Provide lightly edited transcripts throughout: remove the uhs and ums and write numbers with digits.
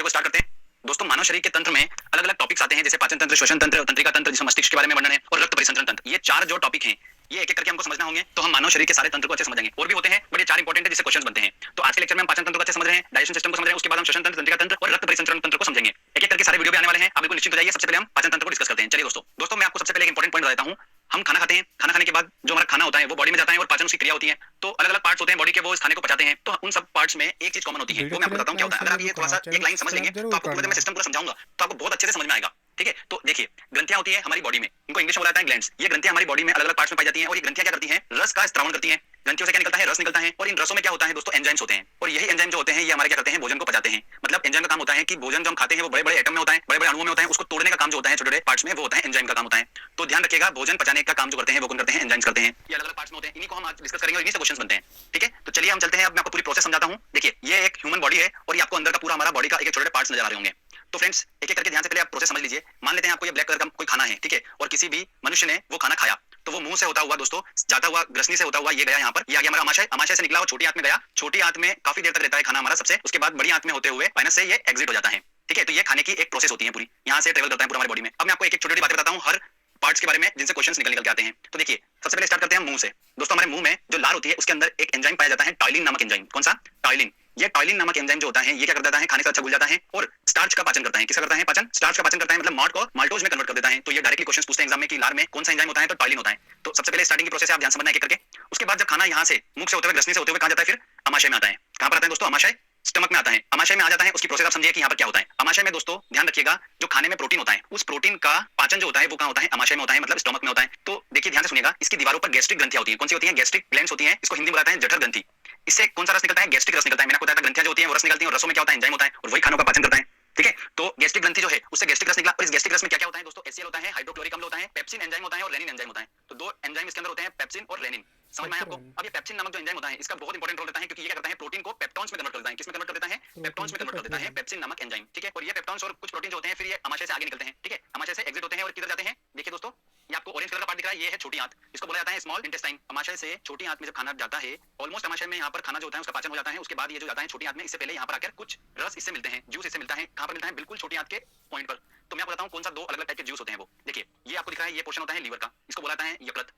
को स्टार्ट करते हैं। दोस्तों, मानव शरीर के तंत्र में अलग अलग टॉपिक्स आते हैं, जैसे पाचन तंत्र, श्वसन तंत्र, तंत्रिका तंत्र, जिसमें मस्तिष्क के बारे में वर्णन है, और रक्त परिसंचरण तंत्र। ये चार जो टॉपिक हैं, ये एक एक करके हमको समझना होंगे, तो हम मानव शरीर के सारे तंत्र को अच्छे समझेंगे। और भी होते हैं, बट ये चार इंपॉर्टेंट है जिससे क्वेश्चंस बनते हैं। तो आज के लेक्चर में हम पाचन तंत्र को अच्छे समझ रहे हैं, डाइजेशन सिस्टम को समझ रहे हैं, उसके बाद हम श्वसन तंत्र, तंत्रिका तंत्र और रक्त परिसंचरण तंत्र को समझेंगे। एक एक करके सारे वीडियो भी आने वाले हैं, आप बिल्कुल निश्चिंत हो जाइए। सबसे पहले हम पाचन तंत्र को डिस्कस करते हैं। चलिए दोस्तों मैं आपको सबसे पहले एक इंपॉर्टेंट पॉइंट बता देता हूं। हम खाना खाते हैं, खाना खाने के बाद जो हमारा खाना होता है वो बॉडी में जाता है और पाचन उसकी क्रिया होती है। तो अलग अलग पार्ट्स होते हैं बॉडी के, वो इस खाने को पचाते हैं। तो उन सब पार्ट्स में एक चीज कॉमन होती है, वो मैं आपको बताता हूं क्या होता है। अगर आप ये थोड़ा सा एक लाइन समझ लेंगे तो आपको पूरा मैं सिस्टम पूरा समझाऊंगा, तो आपको बहुत अच्छे से समझ में आएगा। ठीक है, तो देखिए, ग्रंथियां होती है हमारी बॉडी में, इनको इंग्लिश में बोला जाता है ग्लैंड्स। ये ग्रंथियां हमारी बॉडी में अलग अलग पार्ट्स में पाई जाती हैं, और ये ग्रंथियां क्या करती हैं, रस का स्त्रावण करती हैं। ग्रंथियों से क्या निकलता है, रस निकलता है, और इन रसों में क्या होता है दोस्तों, एंजाइम्स होते हैं। और यही एंजाइम जो होते हैं, ये हमारे क्या करते हैं, भोजन को पचाते हैं। मतलब एंजाइम का काम होता है कि भोजन जो हम खाते हैं वो बड़े बड़े एटम में होता है, बड़े बड़े अणुओं में होता है, उसको तोड़ने का काम जो होता है छोटे छोटे पार्ट्स में, वो होता है एंजाइम का काम होता है। तो ध्यान रखिएगा, भोजन पचाने का काम जो करते हैं वो कौन करते हैं, एंजाइम्स करते हैं। ये अलग अलग पार्ट्स में होते हैं, इन्हीं को हम आज डिस्कस करेंगे और इन्हीं से क्वेश्चंस बनते हैं। ठीक है, तो चलिए हम चलते हैं। अब मैं आपको पूरी प्रोसेस समझाता हूं। देखिए, ये एक ह्यूमन बॉडी है, और ये आपको अंदर का पूरा हमारा बॉडी का एक छोटे पार्ट्स नजर आ रहे होंगे। तो फ्रेंड्स, एक एक करके ध्यान से पहले आप प्रोसेस समझ लीजिए। मान लेते हैं आपको ये ब्लैक कलर का कोई खाना है, ठीक है, और किसी भी मनुष्य ने वो खाना खाया, तो वो मुंह से होता हुआ दोस्तों, जाता हुआ ग्रसनी से होता हुआ ये गया यहाँ पर, ये आ गया हमारा आमाशय, आमाशय से निकला और छोटी आंत में गया, छोटी आंत में काफी देर तक रहता है खाना हमारा सबसे, उसके बाद बड़ी आंत में होते हुए वायनस से ये एग्जिट हो जाता है। ठीक है, तो ये खाने की एक प्रोसेस होती है पूरी, यहाँ से ट्रेवल करता है पूरा हमारी बॉडी में। अब मैं आपको एक एक छोटी छोटी बातें बताता हूँ हर पार्ट्स के बारे में, जिनसे क्वेश्चंस निकल के आते हैं। तो देखिए, सबसे पहले स्टार्ट करते हैं मुंह से। दोस्तों, हमारे मुंह में जो लार होती है उसके अंदर एक एंजाइम पाया जाता है, टाइलिन नामक एंजाइम। कौन सा, टाइलिन। ये टाइलिन नामक एंजाइम जो होता है, ये क्या कर देता है, खाने से अच्छा घुल जाता है और स्टार्च का पाचन करता है। किसका करता है, पाचन, स्टार्च का पाचन करता है, मतलब माल्ट को माल्टोज में कन्वर्ट कर देता है। तो ये डायरेक्टली क्वेश्चन पूछते हैं एग्जाम में कि लार में कौन सा एंजाइम होता है, तो टाइलिन होता है। तो सबसे पहले स्टार्टिंग की प्रोसेस आप ध्यान समझना है एक करके। उसके बाद जब खाना यहाँ से मुख से होते हुए, ग्रसनी से होते हुए कहां जाता है, फिर आमाशय में आता है। कहां पर आता है दोस्तों, आमाशय, स्टमक में आता है। आमाशय में आ जाता है, उसकी प्रोसेस आप समझिए कि यहाँ पर क्या होता है। आमाशय में दोस्तों ध्यान रखिएगा, जो खाने में प्रोटीन होता है, उस प्रोटीन का पाचन जो होता है वो कहाँ होता है, आमाशय में होता है, मतलब स्टमक में होता है। तो देखिए ध्यान से सुनिएगा, इसकी दीवारों पर गैस्ट्रिक ग्रंथियां होती हैं। कौन सी होती हैं, गैस्ट्रिक ग्लैंड्स होती हैं। इसको हिंदी में बताते हैं जठर ग्रंथि। इससे कौन सा रस निकलता है, गैस्ट्रिक रस निकलता है। मैंने आपको बताया था ग्रंथियां जो होती हैं वो रस निकलती हैं, और रसों में क्या होता है, एंजाइम होता है, और वही खानों का पाचन करता है। ठीक है, तो गैस्ट्रिक ग्रंथि जो है उससे गैस्ट्रिक रस निकला, और इस गैस्ट्रिक रस में क्या क्या होता है दोस्तों, HCl होता है, हाइड्रोक्लोरिक अम्ल होता है, पेप्सिन एंजाइम होता है, और रेनिन एंजाइम होता है। तो दो एंजाइम इसके अंदर होते हैं, पेप्सिन और रेनिन। समझ में आया आपको। अब ये पेप्सिन नामक जो एंजाइम होता है, इसका बहुत इंपॉर्टेंट रोल रहता है, क्योंकि ये क्या करता है, प्रोटीन को पेप्टॉन्स में कन्वर्ट कर देता है। किस में कन्वर्ट कर देता है, पेप्टॉन्स में कन्वर्ट कर देता है, पेप्सिन नामक एंजाइम। ठीक है, और ये पेप्टॉन्स और कुछ प्रोटीन जो होते हैं, फिर ये आमाशय से आगे निकलते हैं। ठीक है, आमाशय से एग्जिट होते हैं और किधर जाते हैं, देखिए दोस्तों, ये आपको ऑरेंज कलर का पार्ट दिख रहा है, ये है छोटी आंत, इसको बोला जाता है स्मॉल इंटेस्टाइन। आमाशय से छोटी आंत में जब खाना जाता है, ऑलमोस्ट आमाशय में यहाँ पर खाना जो होता है उसका पाचन हो जाता है। उसके बाद ये जो जाता है छोटी आंत में, इससे पहले यहाँ पर आकर कुछ रस इससे मिलते हैं, जूस इससे मिलता है। कहाँ पर मिलता है, बिल्कुल छोटी आंत के पॉइंट पर। तो मैं आपको बताता हूँ कौन सा दो अलग अलग टाइप के जूस होते हैं वो। देखिए, ये आपको दिख रहा है, ये पोर्शन होता है लीवर का, इसको बोला जाता है यकृत।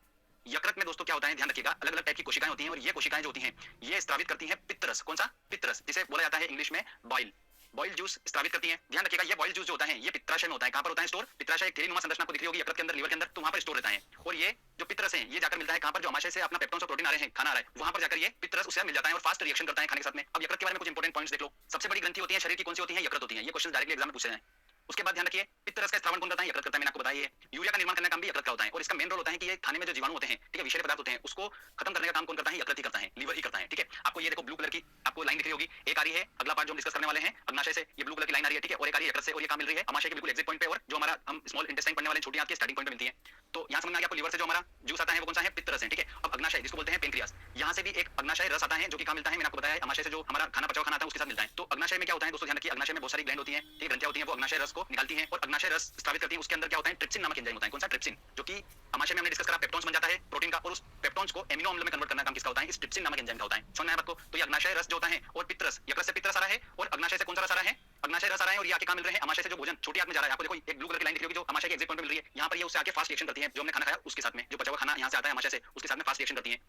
यकृत में दोस्तों क्या होता है, ध्यान रखिएगा, अलग अलग टाइप की कोशिकाएं होती हैं, और ये कोशिकाएं जो होती हैं ये स्त्रावित करती हैं पित्तरस। कौन सा, पित्तरस, जिसे बोला जाता है इंग्लिश में बॉइल, बॉइल जूस स्त्रावित करती हैं। ध्यान रखिएगा, ये बॉइल जूस जो होता है ये पित्राशय में होता है। कहां पर होता है स्टोर, पित्राशय एक थैलीनुमा संरचना आपको दिख रही होगी यकृत के अंदर, लीवर के अंदर, तो वहां पर स्टोर रहता है। और ये जो पित्तरस है ये जाकर मिलता है कहां पर, जो आमाशय से अपना पेप्टॉन्स और प्रोटीन आ रहे हैं, खाना आ रहा है, वहां पर जाकर ये पित्तरस उससे मिल जाता है और फास्ट रिएक्शन करता है खाने के साथ में। अब यकृत के बारे में कुछ इंपॉर्टेंट पॉइंट्स देख लो। सबसे बड़ी ग्रंथि होती है शरीर की, कौन सी होती है, यकृत होती है। ये क्वेश्चन डायरेक्टली एग्जाम में पूछे हैं। उसके बाद ध्यान रखिए, पित्तरस का स्त्रावण कौन करता है, यकृत करता है। मैंने आपको बताया, यूरिया का निर्माण करने का काम भी यकृत का होता है, और इसका मेन रोल होता है कि ये खाने में जो जीवाणु होते हैं, ठीक है, विषैले पदार्थ होते हैं, उसको खत्म करने का काम कौन करता है, यकृत ही करता है, लीवर ही करता है। ठीक है, आपको ये देखो ब्लू कलर की आपको लाइन दिख रही होगी, एक आ रही है, अगला पार्ट जो हम डिस्कस करने वाले हैं अग्नाशय से, ये ब्लू कलर की लाइन आ रही है। ठीक है, और एक आ रही है यकृत से, और ये कहां मिल रही है, आमाशय के बिल्कुल एग्जिट पॉइंट पे, और जो हमारा हम स्मॉल इंटेस्टाइन पढ़ने वाले छोटी आंत के स्टार्टिंग पॉइंट पे मिलती है। तो यहाँ समझना है आपको, लीवर से जो हमारा जूस आता है वो कौन सा है, पित्तरस है। ठीक है, अब अग्नाशय जिसको बोलते हैं पेनक्रियास, यहाँ से भी एक अग्नाशय रस आता है, जो कि कहां मिलता है, मैंने आपको बताया, आमाशय से जो हमारा खाना पचा हुआ खाना आता है उसके साथ मिलता है। तो अग्नाशय में क्या होता है दोस्तों, ध्यान रखिए, अग्नाशय में बहुत सारी ग्लैंड होती हैं, ठीक, ग्रंथियां होती हैं, वो अग्नाशय रस को निकालती हैं और अग्नाशय रस स्त्रावित करती हैं। उसके अंदर क्या होता है, ट्रिप्सिन नामक एंजाइम होता है। कौन सा, ट्रिप्सिन, जो कि आमाशय में हमने डिस्कस करा, पेप्टॉन्स बन जाता है प्रोटीन का, और उस पेप्टॉन्स को एमिनो अम्ल में कन्वर्ट करने का काम किसका होता है, इस ट्रिप्सिन नामक एंजाइम का होता है। समझ में आया आपको। तो ये अग्नाशय रस जो होता है, और पित्तरस, यकृत से पित्तरस आ रहा है, और अग्नाशय से कौन सा रस आ रहा है, अग्नाशय रस आ रहा है, और ये आके कहां मिल रहे हैं, आमाशय से जो भोजन छोटी आंत में जा रहा है। आपको देखो एक ब्लू कलर की लाइन दिख रही होगी, जो आमाशय के एग्जिट पॉइंट पे मिल रही है, यहाँ पर ये उससे आके फास्ट रिएक्शन करती है, जो हमने खाना खाया उसके साथ में, जो बचा हुआ खाना यहाँ से आता है आमाशय से, उसके साथ में फास्ट रिएक्शन करती है।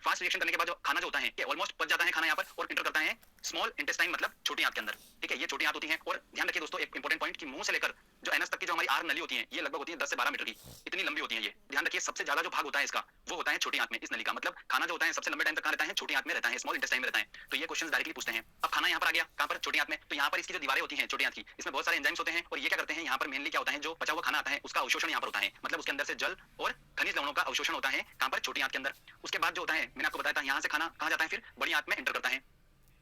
फास्ट रिएक्शन करने के बाद जो खाना जो होता है, ऑलमोस्ट पच जाता है खाना यहाँ पर, और इंटर करता है स्मॉल इंटेस्टाइन, मतलब छोटी आंत के अंदर। ठीक है, ये छोटी आंत होती है। और ध्यान रखिए दोस्तों, एक इंपॉर्टेंट पॉइंट, कि मुंह से लेकर जो एनस तक की जो हमारी आर नली होती है, ये लगभग होती है 10 से 12 मीटर की, इतनी लंबी होती है ये। ध्यान रखिए, सबसे ज्यादा जो भाग होता है इसका, वो होता है छोटी आंत में, इस नली का। मतलब खाना जो होता है सबसे लंबे टाइम तक कहां रहता है, छोटी आंत में रहता है, स्मॉल इंटेस्टाइन में रहता है। तो ये क्वेश्चन डायरेक्टली पूछते हैं। अब खाना यहाँ पर आ गया, कहां पर, छोटी आंत में। तो यहाँ पर इसकी जो दीवारें होती हैं छोटी आंत की, इसमें बहुत सारे एंजाइम्स होते हैं, और ये क्या करते हैं, यहाँ पर मेनली क्या होता है, जो बचा हुआ खाना आता है उसका अवशोषण यहाँ पर होता है। मतलब उसके अंदर से जल और खनिज लवणों का अवशोषण होता है, कहां पर, छोटी आंत के अंदर। उसके बाद जो होता है, मैंने आपको बताया था, यहाँ से खाना कहां जाता है, फिर बड़ी आंत में एंटर करता है,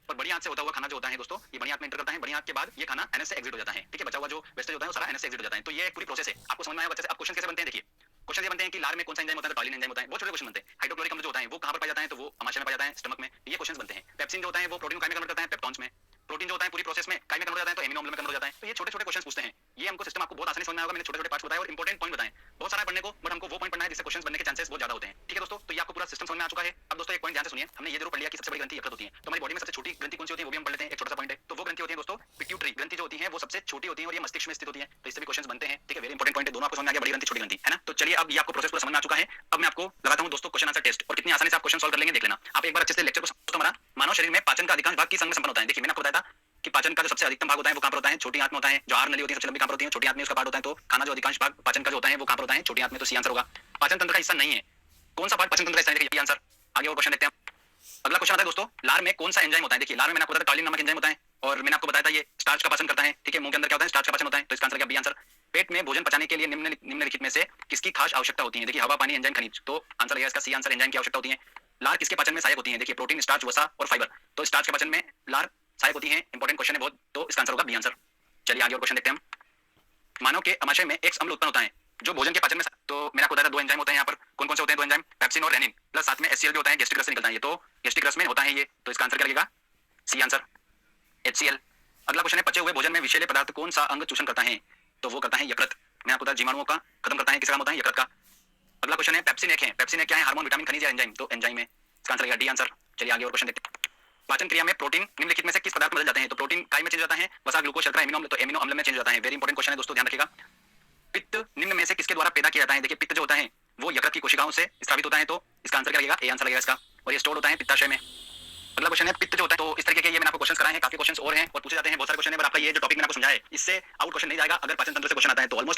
और बड़ी आंत से होता हुआ खाना जो होता है दोस्तों, ये बड़ी आंत में एंटर करता है। बड़ी आंत के बाद ये खाना एनएस से एग्जिट हो जाता है। ठीक है, बचा हुआ जो वेस्टेज होता है वो सारा एनएस से एग्जिट हो जाता है। तो ये एक पूरी प्रोसेस है, आपको समझ में आया बच्चे से। अब क्वेश्चन कैसे बनते हैं, देखिए, क्वेश्चन ये बनते हैं कि लार में कौन सा एंजाइम होता है, तो टाइलिन एंजाइम होता है। बहुत छोटे क्वेश्चन बनते हैं। हाइड्रोक्लोरिक अम्ल जो होता है वो कहां पर पाया जाता है, तो वो आमाशय में पाया जाता है, स्टमक में। ये क्वेश्चंस बनते हैं। पेप्सिन जो होता है वो प्रोटीन को काय में कन्वर्ट करता है, पेप्टॉन्स में। प्रोटीन जो होता है पूरी प्रोसेस में काय में कन्वर्ट हो जाता है, तो एमिनो अम्ल में कन्वर्ट हो जाता है। तो ये छोटे छोटे क्वेश्चंस पूछते हैं। ये हमको सिस्टम आपको बहुत आसानी से समझ में आएगा। मैंने छोटे छोटे पार्ट्स बताए और इंपॉर्टेंट पॉइंट बताए। बहुत सारा पढ़ने को, बट हमको वो पॉइंट पढ़ना है जिससे क्वेश्चंस बनने के चांसेस बहुत ज्यादा होते हैं। ठीक है दोस्तों, तो ये आपको पूरा सिस्टम समझ में आ चुका है। अब दोस्तों एक पॉइंट ध्यान से सुनिए। हमने ये जरूर पढ़ लिया कि सबसे बड़ी ग्रंथि यकृत होती है। तो हमारी बॉडी में सबसे छोटी ग्रंथि कौन सी होती है, वो भी हम पढ़ लेते हैं। एक छोटा सा पॉइंट है। तो वो ग्रंथि होती है दोस्तों पिट्यूटरी ग्रंथि, जो होती हैं वो सबसे छोटी होती हैं और ये मस्तिष्क में स्थित होती हैं, तो इससे भी क्वेश्चंस बनते हैं। ठीक है, वेरी इंपॉर्टेंट पॉइंट है, दोनों आपको समझ में आ गया, बड़ी ग्रंथि छोटी ग्रंथि, है ना। तो चलिए अब ये आपको प्रोसेस पूरा समझ में आ चुका है। अब मैं आपको लगाता हूं दोस्तों क्वेश्चन आंसर टेस्ट, और कितनी आसानी से आप क्वेश्चन सॉल्व कर लेंगे देख लेना। आप एक बार अच्छे से लेक्चर को समझो। हमारा मानव शरीर में पाचन का अधिकांश भाग किस अंग में संपन्न होता है। देखिए मैंने आपको बताया था कि पाचन का जो सबसे अधिकतम भाग होता है वो कहां पर होता है, छोटी आंत में होता है। जो आहार नली होती है सबसे लंबी कहां पर होती है, छोटी आंत में उसका पार्ट होता है। तो खाना जो अधिकांश भाग पाचन का जो होता है वो कहां पर होता है, छोटी आंत में, तो सी आंसर होगा। पाचन तंत्र का हिस्सा नहीं है, कौन सा पार्ट पाचन तंत्र का हिस्सा है, देखिए आंसर। आगे और क्वेश्चन देखते हैं। अगला क्वेश्चन आता है दोस्तों, लार में कौन सा एंजाइम होता है। देखिए लार में मैंने आपको बताया था कालिन नामक एंजाइम होता है, और मैंने आपको बताया था ये स्टार्च का पाचन करता है। ठीक है, मुंह के अंदर क्या होता है, स्टार्च का पाचन होता है, तो इसका आंसर क्या, बी आंसर। पेट में भोजन पचाने के लिए निम्नलिखित में से किसकी खास आवश्यकता होती है। देखिए हवा, पानी, एंजाइम, खनिज, तो आंसर रहेगा इसका सी आंसर, एंजाइम की आवश्यकता होती है। लार किसके पाचन में सहायक होती है। देखिए प्रोटीन, स्टार्च, वसा और फाइबर, तो स्टार्च के पाचन में लार सहायक होती है। इंपॉर्टेंट क्वेश्चन है बहुत, तो इसका आंसर होगा बी आंसर। चलिए आगे और क्वेश्चन देखते हैं हम। मानव के अमाशय में एक अम्ल उत्पन्न होता है जो भोजन के पाचन में, तो मैंने आपको बताया था दो एंजाइम होते हैं यहाँ पर। कौन कौन से होते हैं दो एंजाइम, पेप्सिन और रेनिन, प्लस साथ में HCl भी होता है, गैस्ट्रिक रस से निकलता है ये, तो गैस्ट्रिक रस में होता है ये, तो इसका आंसर क्या लगेगा, सी आंसर, HCl। अगला क्वेश्चन है, पचे हुए भोजन में विषैले पदार्थ कौन सा अंग चूषण करता है, तो वो करता है यकृत। मैंने आपको बताया जीवाणुओं का खत्म करता है, किसका काम होता है, यकृत का। अगला क्वेश्चन है, पेप्सिन एक है, पेप्सिन एक क्या है, हार्मोन, विटामिन, खनिज या एंजाइम, तो एंजाइम है, इसका आंसर लगेगा डी आंसर। चलिए आगे और क्वेश्चन देखते हैं। पाचन क्रिया में प्रोटीन निम्नलिखित में से किस पदार्थ में बदल जाते हैं, तो प्रोटीन काय में चेंज हो जाता है, वसा, ग्लूकोज, शर्करा, एमिनो अम्ल, तो एमिनो अम्ल में चेंज हो जाता है। वेरी इंपॉर्टेंट क्वेश्चन है दोस्तों, ध्यान रखिएगा। पित्त निम्न में से किसके द्वारा पैदा किया जाता है। देखिए पित्त जो होता है वो यकृत की कोशिकाओं से स्रावित होता है, तो इसका आंसर क्या लगेगा, ए आंसर लगेगा इसका, और ये स्टोर होता है पित्ताशय में। अगला क्वेश्चन है, पित्त जो होता है, तो इस तरीके के ये मैंने आपको क्वेश्चन कराए हैं, काफी क्वेश्चन और हैं और पूछे जाते हैं, बहुत सारे क्वेश्चन है, पर आपका ये जो टॉपिक मैंने आपको समझाया है इससे आउट क्वेश्चन नहीं जाएगा। अगर पाचन तंत्र से क्वेश्चन आता है तो ऑलमोस्ट